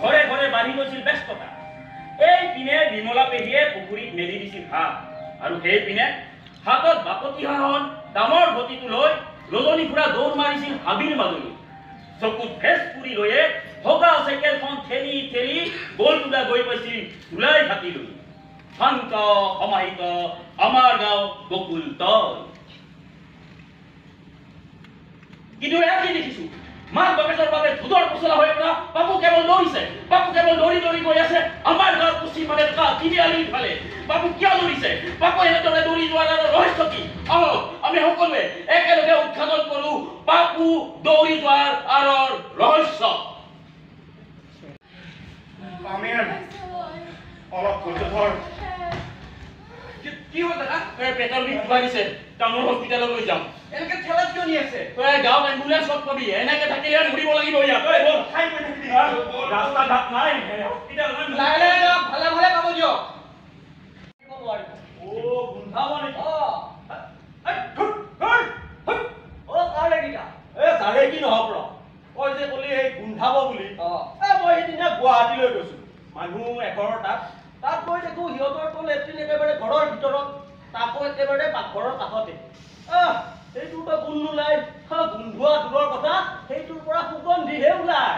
ঘৰে ঘৰে বাঢ়ি গৈছিল ব্যস্ততা। এই পিনে বিমলা পেহীয়ে পুখুৰীত মেলি দিছিল হাত, আৰু সেই পিনে হাতত বাপতি সাহন ডামৰ ঘটিটো লৈ ৰজনী খুৰা দৌৰ মাৰিছিল হাবিৰ মাজলৈ। চকুত ভেজ পুৰি লৈয়ে ভগা চাইকেলখন ঠেলি ঠেলি গলটোলা গৈ পাইছিল ধুলাই ঘাটিলৈ। শান্ত সমাহিত আমাৰ গাঁও বকুল তল। কিন্তু এয়া কি দেখিছো, মাক বাপেকৰ বাবে ধুদৰ পচলা হৈ পৰা বাপু কেৱল দৌৰিছে। বাপু কেৱল দৌৰি দৌৰি গৈ আছে আমাৰ গাঁৱৰ পশ্চিম ফালে থকা তিনিআলিৰ ফালে। বাপু কিয় দৌৰিছে? বাপু এনেদৰে দৌৰি যোৱাৰ ৰহস্য কি? আহক আমি সকলোৱে একেলগে উদ্ঘাটন কৰো বাপু দৌৰি যোৱাৰ আঁৰৰ ৰহস্য। অলপ ধৈৰ্য ধৰ। কি হ'ল দাদা? পেটৰ বিষ বাঢ়িছে, টাউনৰ হস্পিটালত লৈ যাম। এনেকে ঠেলাত কিয় নি আছে? গাঁৱত এম্বুলেন্সত পাবি, এনেকে থাকিলে ঘূৰিব লাগিব ইয়াত। ৰাস্তা ঘাট নাই, হস্পিটাল লাহে লাহে যাওক, ভালে ভালে পাব দিয়ক। গোন্ধাব নেকি? তাৰে কি নহব ৰ, তই যে কলি এই গোন্ধাব বুলি। মই সেইদিনা গুৱাহাটীলৈ গৈছো, মানুহ এঘৰৰ তাত গৈ দেখো সিহঁতৰতো লেট্ৰিন একেবাৰে ঘৰৰ ভিতৰত, তাকো একেবাৰে পাকঘৰৰ কাষতে। সেইটোৰ পৰা গোন্ধ নোলাই, গোন্ধোৱা দূৰৰ কথা, সেইটোৰ পৰা সুগন্ধিহে ওলাই।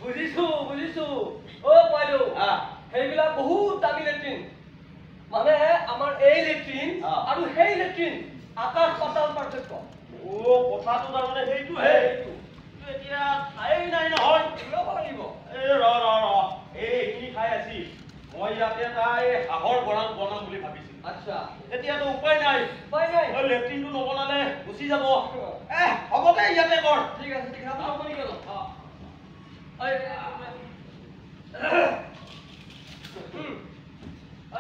বুজিছো বুজিছো। বাইদেউ, সেইবিলাক বহুত দামী লেট্ৰিন। মানে আমাৰ এই লেট্ৰিন আৰু সেই লেট্ৰিন আকাশ পাতাল পাৰ্থক্য। কথাটো তাৰমানে সেইটোহে। এতিয়া ঠাই নাই নহয়, ওলাব লাগিব। এইখিনি ঠাই আছিল, মই ইয়াতে এটা হাঁহৰ গঁৰাল বনাম বুলি ভাবিছিলো। আচ্ছা, এতিয়াতো উপায় নাই। লেট্ৰিনটো নবনালে গুচি যাব। হ'ব দে, ইয়াতে কৰ। ঠিক আছে ঠিক আছে, আপুনি গ'ল।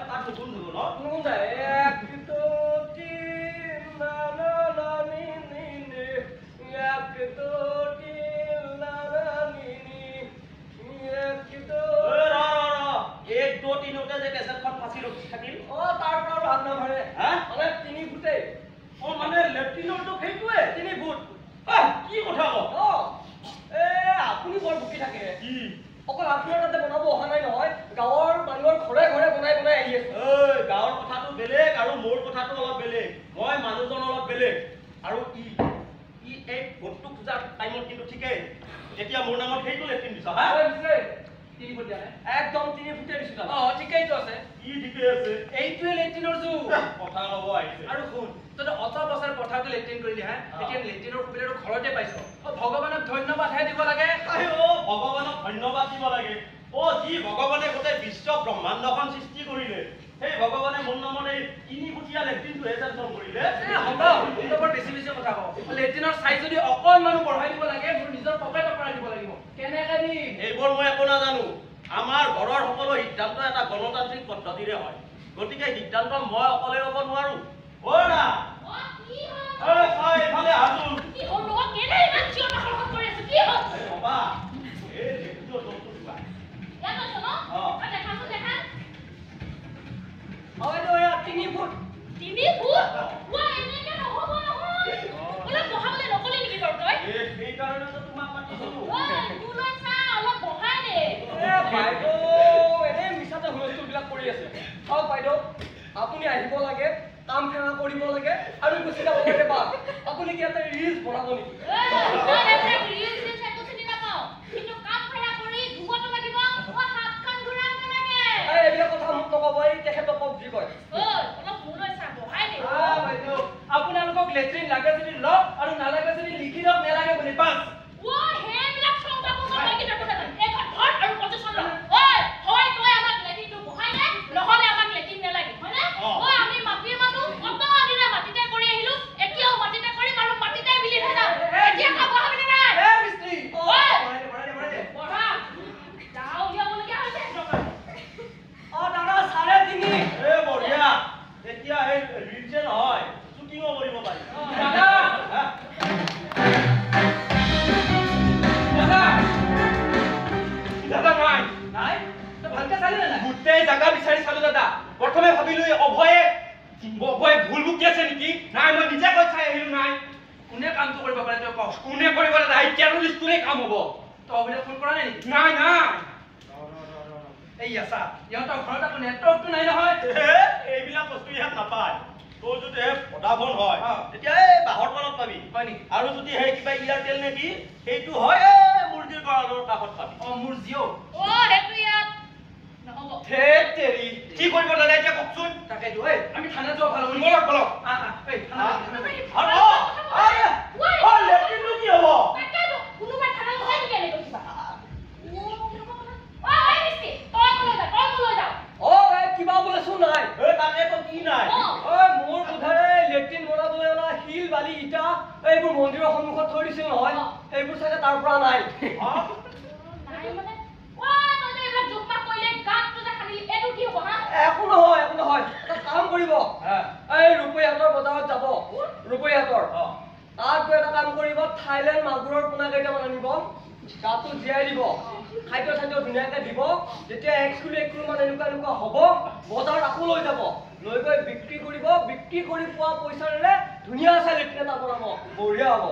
তাত নতুন ধৰিব ন? আপুনি বৰ ভুকি থাকে। অকল আপোনাৰ তাতে বনাব অহা নাই নহয়, গাঁৱৰ মানুহৰ ঘৰে ঘৰে বনাই বনাই আহি আছে। গাঁৱৰ কথাটো বেলেগ আৰু মোৰ কথাটো অলপ বেলেগ। মই মানুহজন অলপ বেলেগ। আৰু ই এই ভোটটো খোজাৰ টাইমত কিন্তু ঠিকেই। এতিয়া মোৰ নামত সেইটো লেট্ৰিন দিছ। একদম 3 ফুটে দিছো। ঠিকেইতো আছে। ই ঠিকেই আছে। এইটোৱে লেট্ৰিনৰ যুগ। কথা ক'ব আহিছে। আৰু শুন, তই 18 বছৰ পথাৰতে লেট্ৰিন কৰিলি, এতিয়া লেট্ৰিনৰ সুবিধাটো ঘৰতে পাইছ। ভগৱানক ধন্যবাদহে দিব লাগে। ভগৱানক ধন্যবাদ দিব লাগে। যি ভগৱানে গোটেই বিশ্ব ব্ৰহ্মাণ্ডখন সৃষ্টি কৰিলে, সেই ভগৱানে মোৰ নামত এই 3 ফুটীয়া লেট্ৰিনটোহে চেঞ্চন কৰিলে। বেছি বেছি কথা কওঁ। লেট্ৰিনৰ চাইজ যদি অকণমানো বঢ়াই দিব লাগে, মোৰ নিজৰ পকেটৰ পৰা দিব লাগিব। কেনেকে দিম? এইবোৰ মই একো নাজানো। আমাৰ ঘৰৰ সকলো সিদ্ধান্ত এটা গণতান্ত্ৰিক পদ্ধতিৰে হয়, গতিকে সিদ্ধান্ত মই অকলে ল'ব নোৱাৰো। আপুনি আহিব লাগে, কাম খেলা কৰিব লাগে আৰু গুচি যাব লাগে। বাস আপুনি কি ইয়াতে ৰিলছ বনাব নেকি? এইবিলাক কথা মোক নকব, এই তেখেতক যি কয়। আপোনালোকক লেট্ৰিন লাগে যদি লওক, আৰু নালাগে যদি লিখি লওক, নেলাগে বুলি বাছ। এইয়া চা ইহঁতৰ ঘৰত আকৌ নেটৱৰ্কটো নাই নহয় এইবিলাক বস্তু ইয়াত নাপায় তোৰ যদি ভোডাফোন হয় তেতিয়া এই বাহৰ তলত পাবি হয় নেকি আৰু যদি সেই কিবা এয়াৰটেল নেকি সেইটো হয় এই মুৰ্গীৰ গঁৰালৰ কাষত পাবি মোৰ জিঅ' সেইটো ইয়াত নহ'ব ধেৎ তেৰি কি কৰিব দাদা এতিয়া কওকচোন তাকেইতো এই আমি থানা যোৱা ভাল হ'ব নেকি বলক বলক এই থানা লেট্ৰিনটো কি হ'ব তাকেতো কোনোবাই থানা লগাই নেকি এনেকৈ কিবা এই মিষ্টি তই কলৈ যা কিবা বোলেচোন নাই তাকেতো কি নাই মোৰ বোধেৰে লেট্ৰিন বনাবলৈ অনা শিল বালি ইটা এইবোৰ মন্দিৰৰ সন্মুখত থৈ দিছিল নহয় সেইবোৰ চাগে তাৰ পৰা নাই নাই মানে তই এইবিলাক জোকমাক কৰিলে গাতটো যে খালি এইটো কি হ'ব হা একো নহয় এটা কাম কৰিব এই ৰূপৈহাটৰ বজাৰত যাব ৰূপৈহাটৰ তাত গৈ এটা কাম কৰিব থাইলেণ্ড মাগুৰৰ পোনা কেইটামান আনিব গাটো জীয়াই দিব খাদ্য ধুনীয়াকৈ দিব যেতিয়া 1 কিলো মান এনেকুৱা হ'ব বজাৰত আকৌ লৈ যাব লৈ গৈ বিক্ৰী কৰিব বিক্ৰী কৰি পোৱা পইচাৰে ধুনীয়া চাই লেট্ৰিন এটা বনাব বঢ়িয়া হ'ব